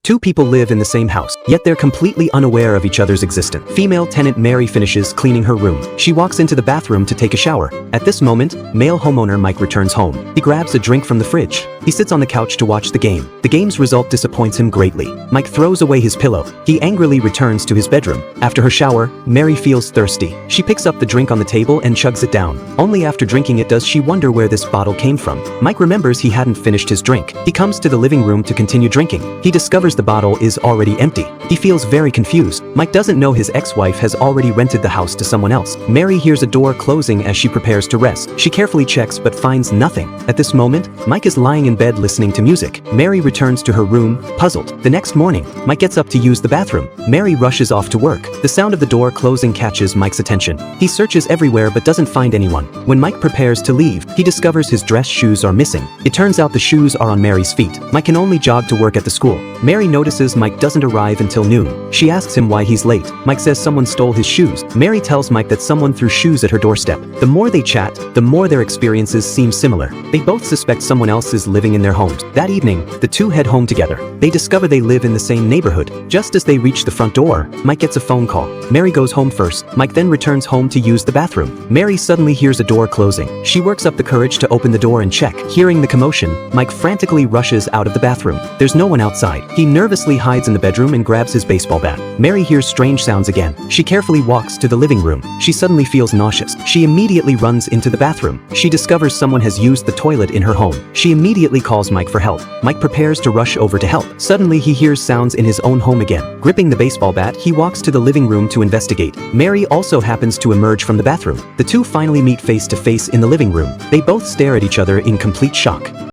Two people live in the same house, yet they're completely unaware of each other's existence. Female tenant Mary finishes cleaning her room. She walks into the bathroom to take a shower. At this moment, male homeowner Mike returns home. He grabs a drink from the fridge. He sits on the couch to watch the game. The game's result disappoints him greatly. Mike throws away his pillow. He angrily returns to his bedroom. After her shower, Mary feels thirsty. She picks up the drink on the table and chugs it down. Only after drinking it does she wonder where this bottle came from. Mike remembers he hadn't finished his drink. He comes to the living room to continue drinking. He discovers the bottle is already empty. He feels very confused. Mike doesn't know his ex-wife has already rented the house to someone else. Mary hears a door closing as she prepares to rest. She carefully checks but finds nothing. At this moment, Mike is lying in bed listening to music. Mary returns to her room, puzzled. The next morning, Mike gets up to use the bathroom. Mary rushes off to work. The sound of the door closing catches Mike's attention. He searches everywhere but doesn't find anyone. When Mike prepares to leave, he discovers his dress shoes are missing. It turns out the shoes are on Mary's feet. Mike can only jog to work at the school. Mary notices Mike doesn't arrive until noon. She asks him why he's late. Mike says someone stole his shoes. Mary tells Mike that someone threw shoes at her doorstep. The more they chat, the more their experiences seem similar. They both suspect someone else is living in their homes. That evening, the two head home together. They discover they live in the same neighborhood. Just as they reach the front door, Mike gets a phone call. Mary goes home first. Mike then returns home to use the bathroom. Mary suddenly hears a door closing. She works up the courage to open the door and check. Hearing the commotion, Mike frantically rushes out of the bathroom. There's no one outside. He nervously hides in the bedroom and grabs his baseball bat. Mary hears strange sounds again. She carefully walks to the living room. She suddenly feels nauseous. She immediately runs into the bathroom. She discovers someone has used the toilet in her home. She immediately calls Mike for help. Mike prepares to rush over to help. Suddenly he hears sounds in his own home again. Gripping the baseball bat, he walks to the living room to investigate. Mary also happens to emerge from the bathroom. The two finally meet face to face in the living room. They both stare at each other in complete shock.